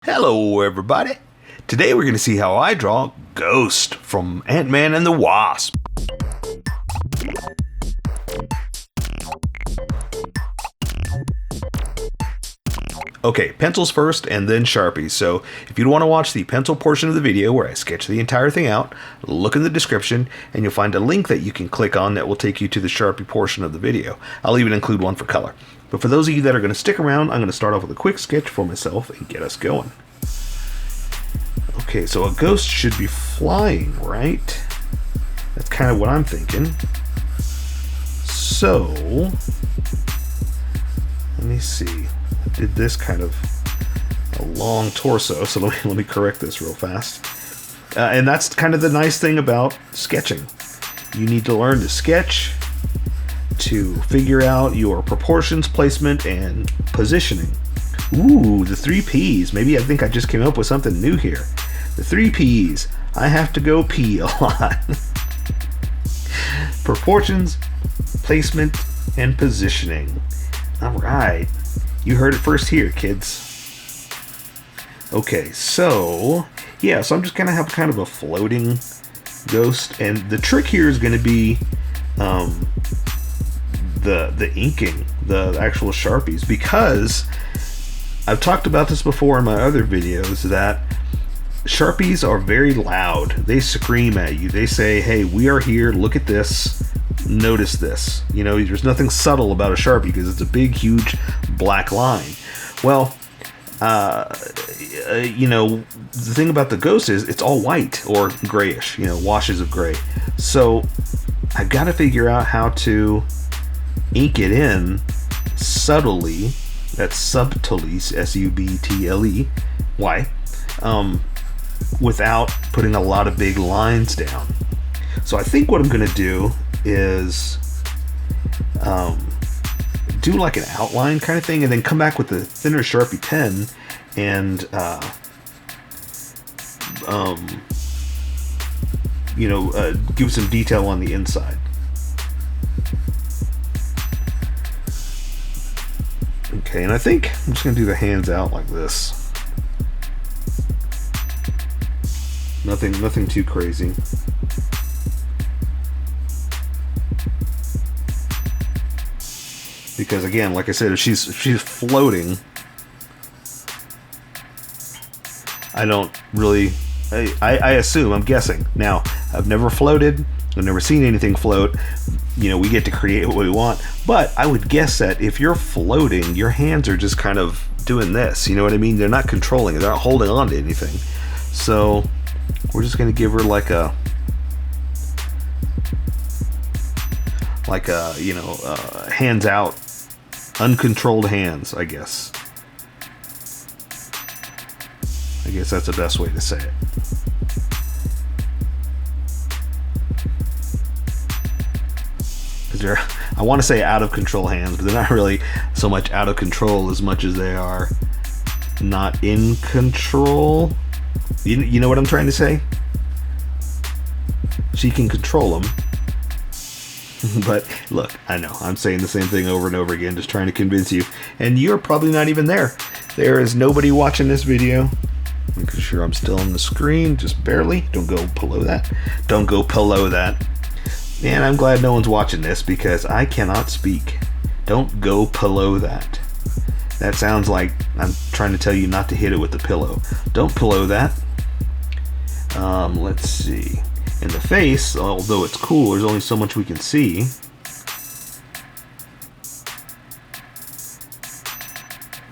Hello everybody! Today we're going to see how I draw Ghost from Antman and the Wasp. Okay, pencils first and then Sharpies. So if you want to watch the pencil portion of the video where I sketch the entire thing out, look in the description and you'll find a link that you can click on that will take you to the Sharpie portion of the video. I'll even include one for color. But for those of you that are going to stick around, I'm going to start off with a quick sketch for myself and get us going. Okay, so a ghost should be flying, right? That's kind of what I'm thinking. So, let me see. I did this kind of a long torso, so let me correct this real fast. And that's kind of the nice thing about sketching. You need to learn to sketch, to figure out your proportions, placement, and positioning. Ooh, the 3 P's. Maybe I think I just came up with something new here. The 3 P's. I have to go pee a lot. Proportions, placement, and positioning. Alright. You heard it first here, kids. Okay, so yeah, so I'm just gonna have kind of a floating ghost, and the trick here is gonna be the inking, the actual Sharpies, because I've talked about this before in my other videos that Sharpies are very loud. They scream at you. They say, hey, we are here, look at this, notice this. You know, there's nothing subtle about a Sharpie because it's a big, huge black line. Well, you know, the thing about the ghost is it's all white or grayish, you know, washes of gray. So I've got to figure out how to ink it in subtly. That's subtly, S-U-B-T-L-E-Y, without putting a lot of big lines down. So I think what I'm going to do is do like an outline kind of thing, and then come back with the thinner Sharpie pen and you know, give some detail on the inside. Okay, and I think I'm just going to do the hands out like this. Nothing too crazy. Because again, like I said, if she's floating, I don't really, I assume, I'm guessing. Now, I've never floated, I've never seen anything float. You know, we get to create what we want, but I would guess that if you're floating, your hands are just kind of doing this, you know what I mean? They're not controlling it, they're not holding on to anything. So we're just going to give her like a you know, hands out, uncontrolled hands, I guess that's the best way to say it. I want to say out of control hands, but they're not really so much out of control as much as they are not in control. You know what I'm trying to say? She can control them. But look, I know, I'm saying the same thing over and over again, just trying to convince you. And you're probably not even there. There is nobody watching this video. I'm sure I'm still on the screen, just barely. Don't go below that. Don't go below that. And I'm glad no one's watching this because I cannot speak. Don't go below that. That sounds like I'm trying to tell you not to hit it with the pillow. Don't pillow that. Let's see. In the face, although it's cool, there's only so much we can see.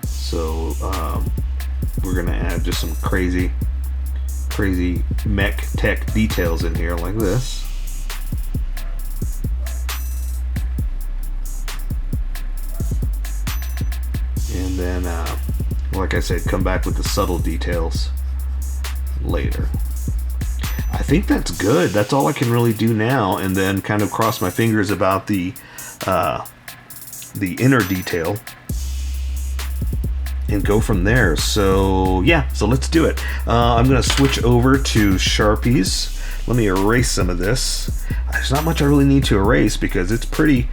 So we're gonna add just some crazy mech tech details in here like this. And then, like I said, come back with the subtle details later. I think that's good. That's all I can really do now, and then kind of cross my fingers about the inner detail and go from there. So yeah, so let's do it. I'm gonna switch over to Sharpies. Let me erase some of this. There's not much I really need to erase because it's pretty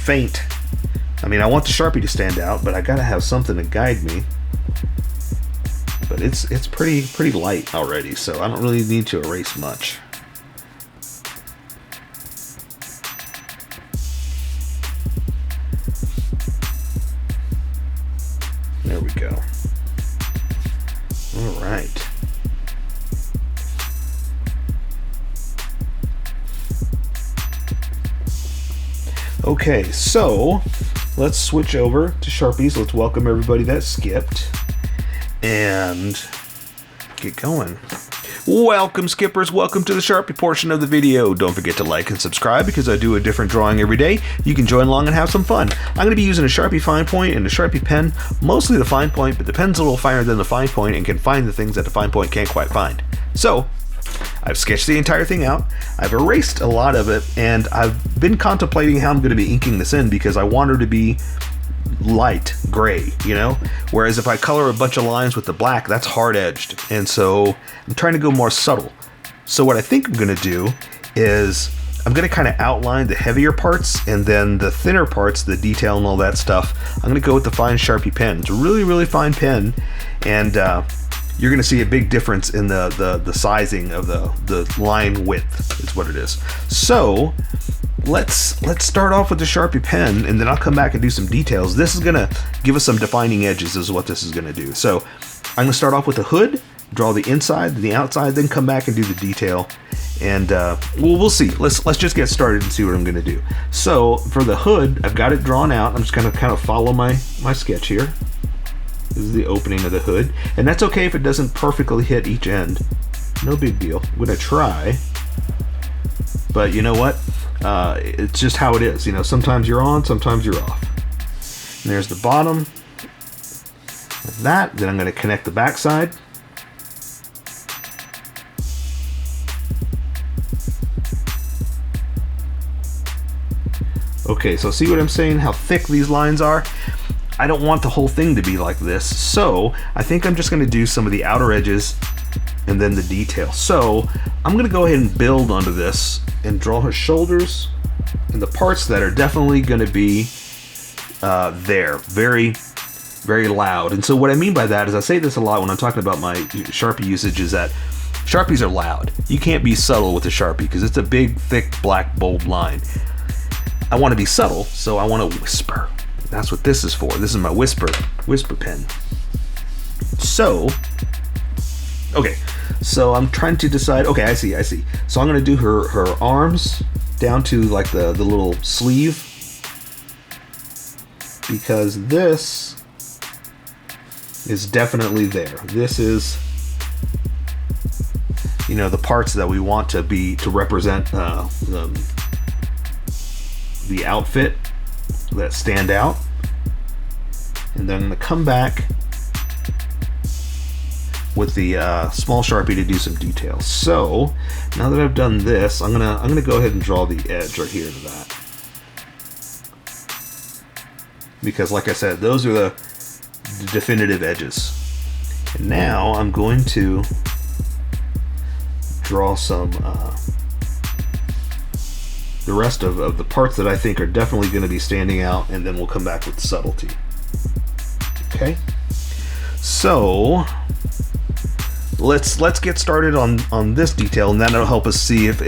faint I mean, I want the Sharpie to stand out, but I gotta have something to guide me. But it's pretty light already, so I don't really need to erase much. There we go. All right. Okay, so let's switch over to Sharpies. Let's welcome everybody that skipped and get going. Welcome, skippers. Welcome to the Sharpie portion of the video. Don't forget to like and subscribe because I do a different drawing every day. You can join along and have some fun. I'm going to be using a Sharpie fine point and a Sharpie pen, mostly the fine point, but the pen's a little finer than the fine point and can find the things that the fine point can't quite find. So I've sketched the entire thing out. I've erased a lot of it, and I've been contemplating how I'm going to be inking this in because I want her to be light gray, you know? Whereas if I color a bunch of lines with the black, that's hard edged. And so I'm trying to go more subtle. So what I think I'm going to do is I'm going to kind of outline the heavier parts, and then the thinner parts, the detail and all that stuff, I'm going to go with the fine Sharpie pen. It's a really, really fine pen, and you're going to see a big difference in the sizing of the line width is what it is. So let's start off with the Sharpie pen, and then I'll come back and do some details. This is going to give us some defining edges is what this is going to do. So I'm going to start off with the hood, draw the inside and the outside, then come back and do the detail. And we'll see. Let's just get started and see what I'm going to do. So for the hood, I've got it drawn out. I'm just going to kind of follow my sketch here. This is the opening of the hood, and that's okay if it doesn't perfectly hit each end. No big deal. I'm gonna try, but you know what? It's just how it is. You know, sometimes you're on, sometimes you're off. And there's the bottom, like that. Then I'm gonna connect the back side. Okay, so see what I'm saying? How thick these lines are? I don't want the whole thing to be like this, so I think I'm just going to do some of the outer edges and then the detail. So I'm going to go ahead and build onto this and draw her shoulders and the parts that are definitely going to be there, very, very loud. And so what I mean by that is, I say this a lot when I'm talking about my Sharpie usage, is that Sharpies are loud. You can't be subtle with a Sharpie because it's a big, thick, black, bold line. I want to be subtle, so I want to whisper. That's what this is for. This is my whisper pen. So, okay, so I'm trying to decide. Okay, I see. So I'm gonna do her arms down to like the little sleeve, because this is definitely there. This is, you know, the parts that we want to represent the outfit that stand out. And then I'm going to come back with the small Sharpie to do some details. So now that I've done this, I'm gonna go ahead and draw the edge right here to that, because like I said, those are the definitive edges. And now I'm going to draw some the rest of the parts that I think are definitely going to be standing out, and then we'll come back with subtlety. Okay, so let's get started on this detail, and that'll help us see if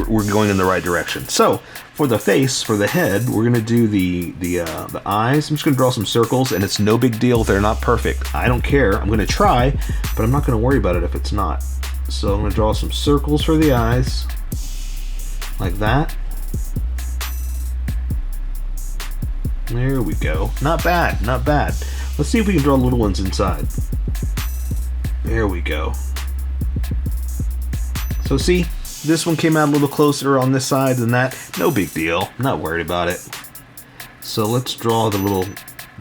we're going in the right direction. So for the face, for the head, we're going to do the eyes. I'm just going to draw some circles, and it's no big deal if they're not perfect. I don't care. I'm going to try, but I'm not going to worry about it if it's not. So I'm going to draw some circles for the eyes, like that. There we go. Not bad, not bad. Let's see if we can draw little ones inside. There we go. So see, this one came out a little closer on this side than that. No big deal. I'm not worried about it. So let's draw the little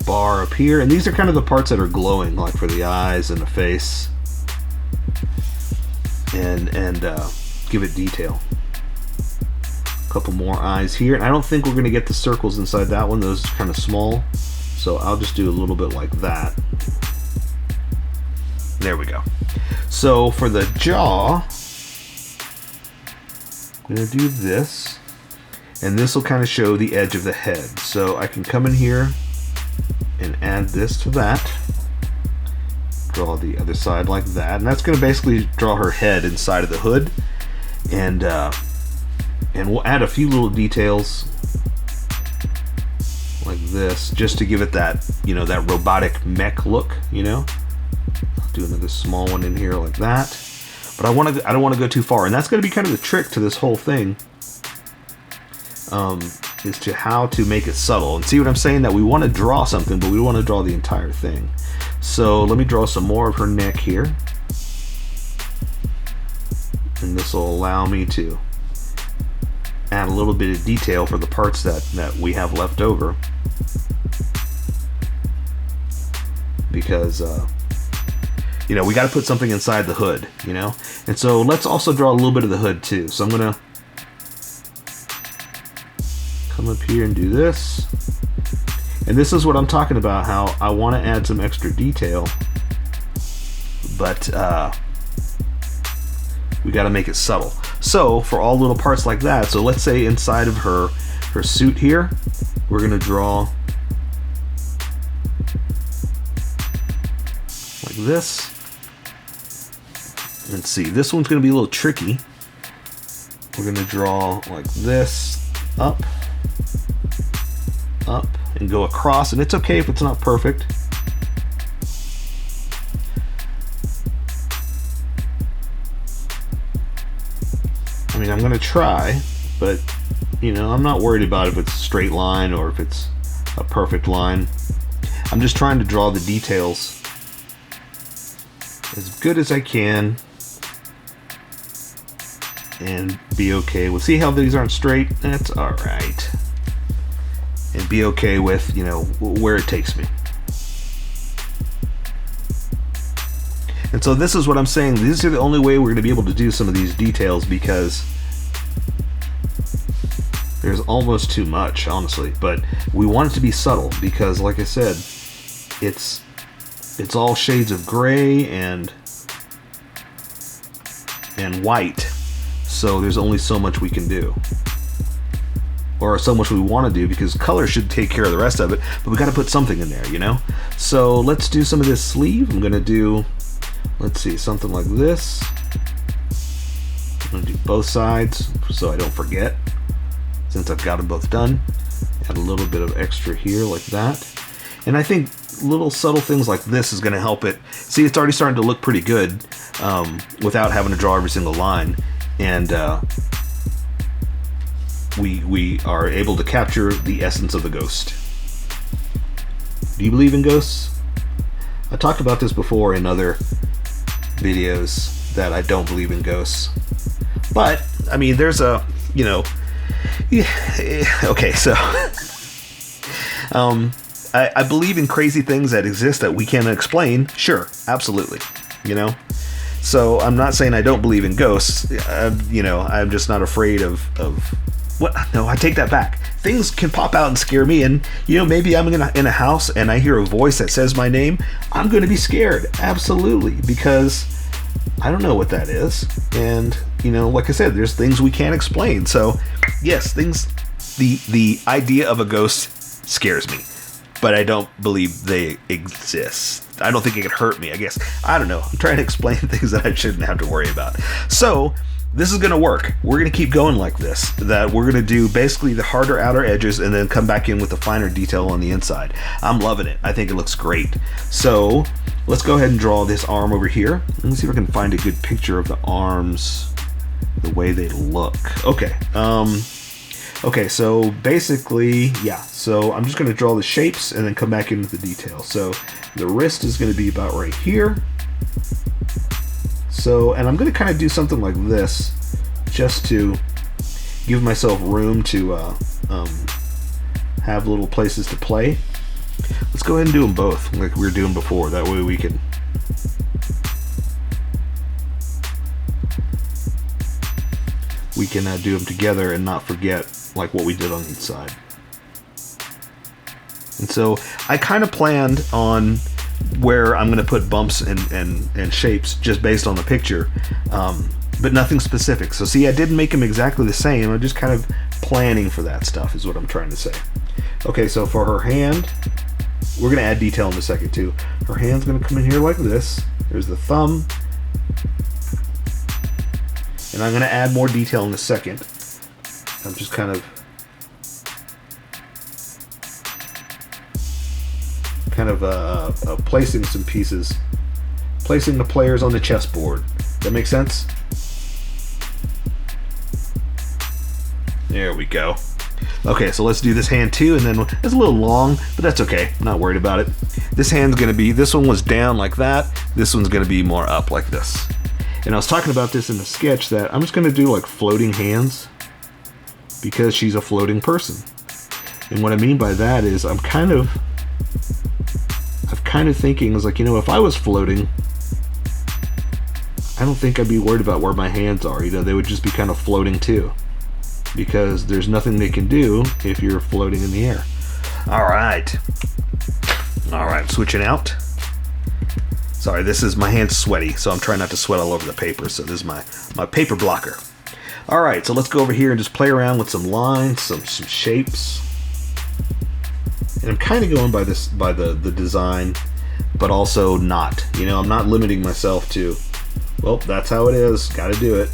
bar up here. And these are kind of the parts that are glowing, like for the eyes and the face. And give it detail. Couple more eyes here, and I don't think we're going to get the circles inside that one. Those are kind of small, so I'll just do a little bit like that. There we go. So for the jaw, I'm going to do this, And this will kind of show the edge of the head. So I can come in here and add this to that. Draw the other side like that. And that's going to basically draw her head inside of the hood. And we'll add a few little details like this, just to give it that, you know, that robotic mech look, you know. I'll do another small one in here like that. But I don't want to go too far, and that's going to be kind of the trick to this whole thing, is to how to make it subtle. And see what I'm saying? That we want to draw something, but we want to draw the entire thing. So let me draw some more of her neck here, and this will allow me to add a little bit of detail for the parts that we have left over, because you know, we got to put something inside the hood, you know. And so let's also draw a little bit of the hood too. So I'm gonna come up here and do this, and this is what I'm talking about, how I want to add some extra detail, but we got to make it subtle. So for all little parts like that, so let's say inside of her suit here, we're gonna draw like this. And see, this one's gonna be a little tricky. We're gonna draw like this, up, and go across, and it's okay if it's not perfect. I mean, I'm gonna try, but you know, I'm not worried about if it's a straight line or if it's a perfect line. I'm just trying to draw the details as good as I can and be okay with, see how these aren't straight? That's all right. And be okay with, you know, where it takes me. And so this is what I'm saying. These are the only way we're going to be able to do some of these details, because there's almost too much, honestly. But we want it to be subtle, because like I said, it's all shades of gray and white. So there's only so much we can do, or so much we want to do, because color should take care of the rest of it, but we got to put something in there, you know. So let's do some of this sleeve. I'm gonna do, let's see, something like this. I'm gonna do both sides so I don't forget, since I've got them both done. Add a little bit of extra here like that, and I think little subtle things like this is going to help it. See, it's already starting to look pretty good without having to draw every single line, and we are able to capture the essence of the ghost. Do you believe in ghosts? I talked about this before in other videos, that I don't believe in ghosts. But, I mean, there's a, you know, okay, so I believe in crazy things that exist that we can't explain. Sure, absolutely, you know. So I'm not saying I don't believe in ghosts. You know, I'm just not afraid of what? No, I take that back. Things can pop out and scare me, and you know, maybe I'm in a house and I hear a voice that says my name. I'm going to be scared, absolutely, because I don't know what that is. And you know, like I said, there's things we can't explain. So yes, the idea of a ghost scares me, but I don't believe they exist. I don't think it could hurt me, I guess. I don't know. I'm trying to explain things that I shouldn't have to worry about. So this is going to work. We're going to keep going like this. That we're going to do basically the harder outer edges and then come back in with the finer detail on the inside. I'm loving it. I think it looks great. So let's go ahead and draw this arm over here. Let me see if I can find a good picture of the arms, the way they look. Okay. Okay, so basically, yeah, so I'm just going to draw the shapes and then come back in with the detail. So the wrist is going to be about right here. So, and I'm going to kind of do something like this, just to give myself room to have little places to play. Let's go ahead and do them both, like we were doing before. That way we can do them together and not forget like what we did on each side. And so I kind of planned on where I'm going to put bumps and shapes just based on the picture, but nothing specific. So see, I didn't make them exactly the same. I just kind of planning for that stuff is what I'm trying to say. Okay, so for her hand, we're going to add detail in a second too. Her hand's going to come in here like this. There's the thumb. And I'm going to add more detail in a second. I'm just kind of placing some pieces, placing the players on the chessboard. Does that make sense? There we go. Okay, so let's do this hand too, and then it's a little long, but that's okay. I'm not worried about it. This hand's gonna be, this one was down like that, this one's gonna be more up like this. And I was talking about this in the sketch that I'm just gonna do like floating hands because she's a floating person. And what I mean by that is I'm kind of thinking is like, you know, if I was floating, I don't think I'd be worried about where my hands are. You know, they would just be kind of floating too, because there's nothing they can do if you're floating in the air. All right, switching out. Sorry, this is, my hand's sweaty, so I'm trying not to sweat all over the paper. So this is my paper blocker. All right, so let's go over here and just play around with some lines, some shapes. And I'm kind of going by the design, but also not. You know, I'm not limiting myself to, well, that's how it is, got to do it.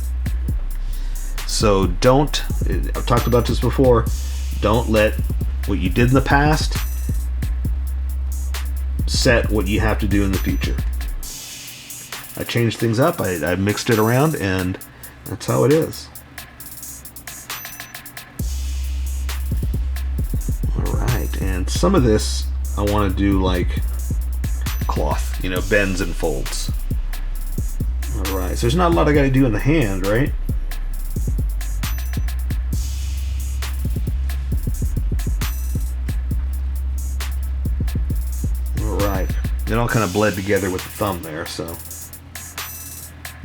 So don't, I've talked about this before, don't let what you did in the past set what you have to do in the future. I changed things up, I mixed it around, and that's how it is. Alright, and some of this I want to do like cloth, you know, bends and folds. Alright, so there's not a lot I got to do in the hand, right? Alright, it all kind of bled together with the thumb there, so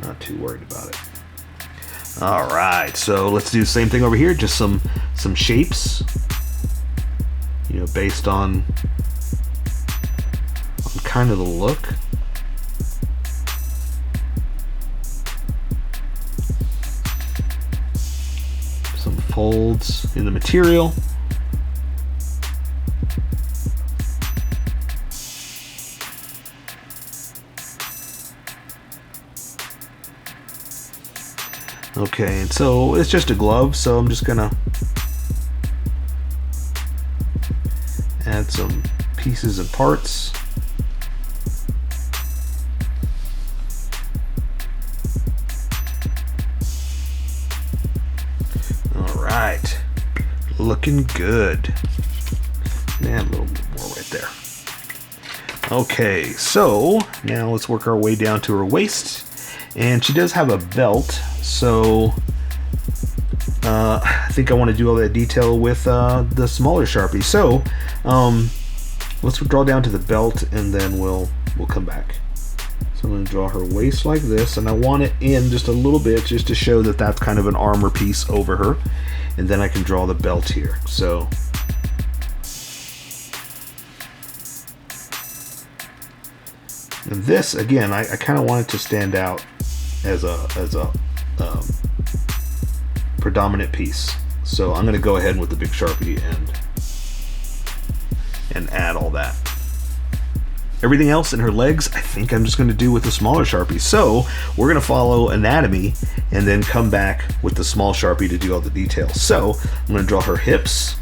not too worried about it. Alright, so let's do the same thing over here, just some shapes, you know, based on kind of the look. Some folds in the material. Okay, and so it's just a glove, so I'm just gonna add some pieces and parts. Alright, looking good. And a little bit more right there. Okay, so now let's work our way down to her waist. And she does have a belt, so I think I want to do all that detail with the smaller Sharpie. So let's draw down to the belt, and then we'll come back. So I'm going to draw her waist like this, and I want it in just a little bit just to show that that's kind of an armor piece over her. And then I can draw the belt here. So and this, again, I kind of want it to stand out as a predominant piece. So I'm going to go ahead with the big Sharpie and add all that. Everything else in her legs, I think I'm just going to do with the smaller Sharpie. So we're going to follow anatomy and then come back with the small Sharpie to do all the details. So I'm going to draw her hips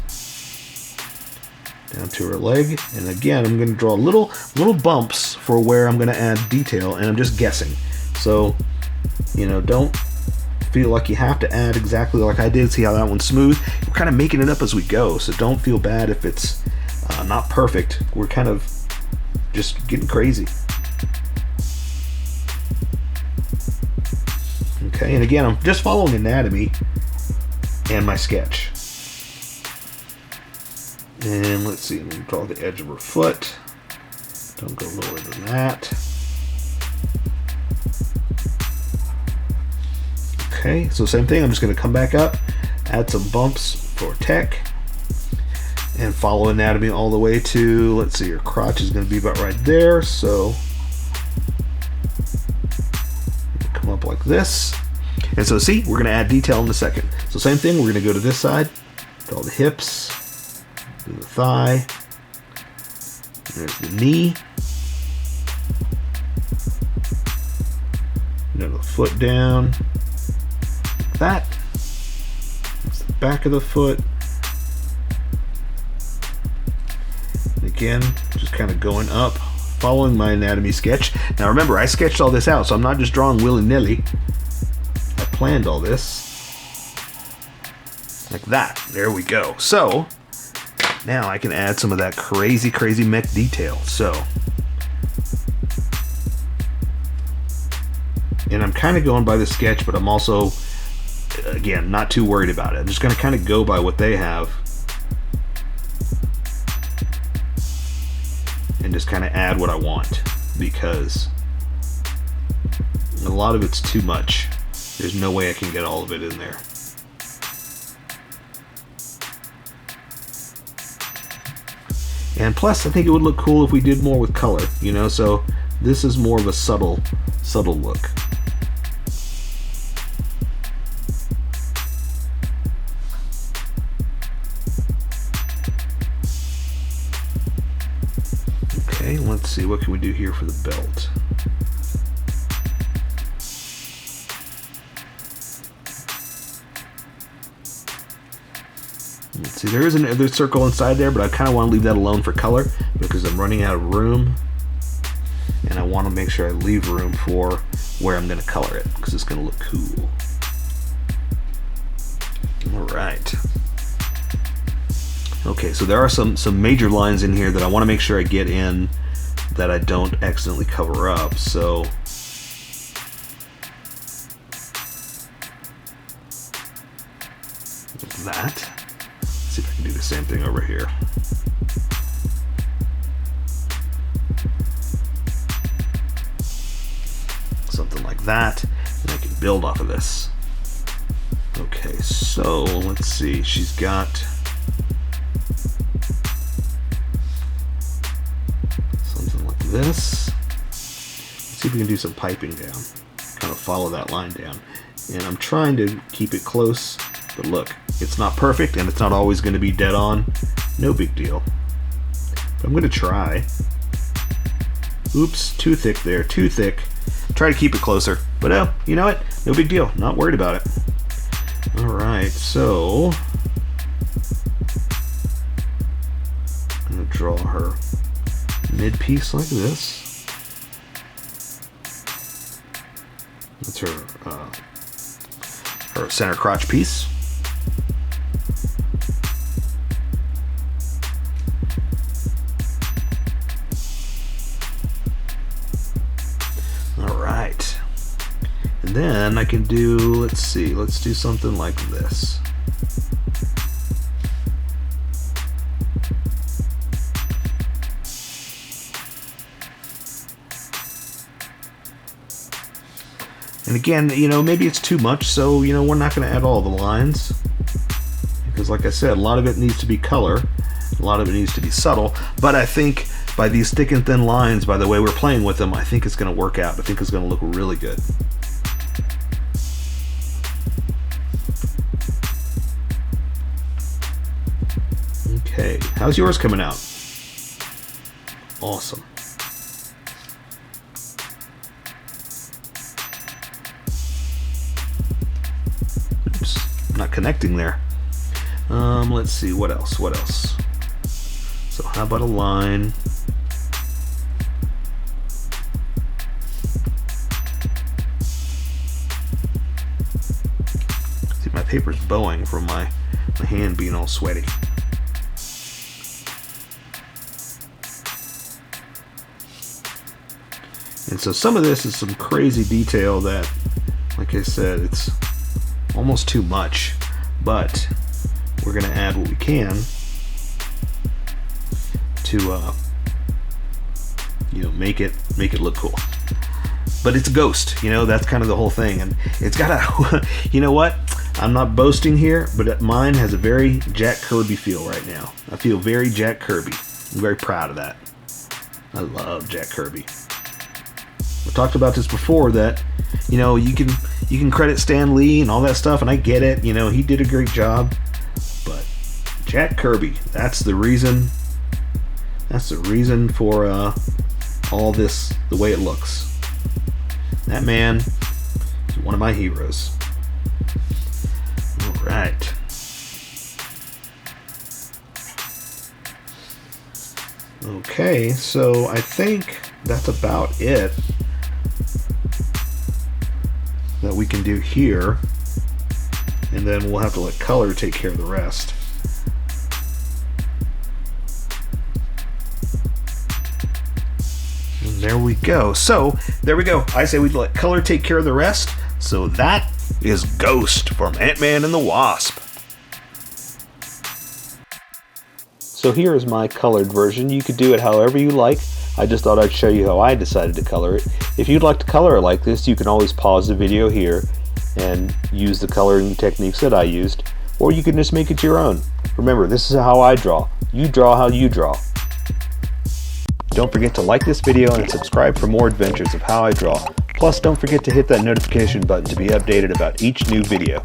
down to her leg, and again I'm going to draw little bumps for where I'm going to add detail, and I'm just guessing. So, you know, don't feel like you have to add exactly like I did. See how that one's smooth? We're kind of making it up as we go, so don't feel bad if it's not perfect. We're kind of just getting crazy. Okay, and again, I'm just following anatomy and my sketch. And let's see, I'm going to draw the edge of her foot. Don't go lower than that. Okay, so same thing, I'm just going to come back up, add some bumps for tech, and follow anatomy all the way to, let's see, your crotch is going to be about right there, so come up like this. And so see, we're going to add detail in a second. So same thing, we're going to go to this side, Draw the hips, do the thigh, there's the knee, and the foot down, like that. That's the back of the foot. And again, just kind of going up, following my anatomy sketch. Now remember, I sketched all this out, so I'm not just drawing willy-nilly. I planned all this. Like that. There we go. So, now I can add some of that crazy, crazy mech detail. So, and I'm kind of going by the sketch, but I'm also, again, not too worried about it. I'm just going to kind of go by what they have. And just kind of add what I want, because a lot of it's too much. There's no way I can get all of it in there. And plus, I think it would look cool if we did more with color, you know, so this is more of a subtle look. Okay, let's see, what can we do here for the belt? Let's see, there is another circle inside there, but I kind of want to leave that alone for color because I'm running out of room, and I want to make sure I leave room for where I'm going to color it because it's going to look cool. Alright. Okay, so there are some major lines in here that I want to make sure I get in that I don't accidentally cover up, so like that. See if I can do the same thing over here. Something like that, and I can build off of this. Okay, so let's see. She's got something like this. Let's see if we can do some piping down. Kind of follow that line down. And I'm trying to keep it close, but look, it's not perfect, and it's not always going to be dead on. No big deal. But I'm going to try. Oops, too thick there, too thick. Try to keep it closer. But oh, you know what? No big deal. Not worried about it. Alright, so I'm going to draw her mid-piece like this. That's her center crotch piece. Alright. And then I can do, let's see, let's do something like this. And again, you know, maybe it's too much, so, you know, we're not going to add all the lines. Because like I said, a lot of it needs to be color. A lot of it needs to be subtle. But I think by these thick and thin lines, by the way we're playing with them, I think it's going to work out. I think it's going to look really good. Okay, how's yours coming out? Awesome. Oops, not connecting there. Let's see, what else? So how about a line? See, my paper's bowing from my hand being all sweaty. And so some of this is some crazy detail that, like I said, it's almost too much, but we're going to add what we can to, you know, make it look cool. But it's a ghost, you know, that's kind of the whole thing, and it's got a, you know what? I'm not boasting here, but mine has a very Jack Kirby feel right now. I feel very Jack Kirby. I'm very proud of that. I love Jack Kirby. We talked about this before, that, you know, you can credit Stan Lee and all that stuff, and I get it, you know, he did a great job, but Jack Kirby. That's the reason. That's the reason for all this, the way it looks. That man is one of my heroes. All right. Okay, so I think that's about it that we can do here, and then we'll have to let color take care of the rest. And there we go. So there we go. I say we let color take care of the rest. So that is Ghost from Ant-Man and the Wasp. So here is my colored version. You could do it however you like. I just thought I'd show you how I decided to color it. If you'd like to color it like this, you can always pause the video here and use the coloring techniques that I used, or you can just make it your own. Remember, this is how I draw. You draw how you draw. Don't forget to like this video and subscribe for more adventures of how I draw. Plus, don't forget to hit that notification button to be updated about each new video.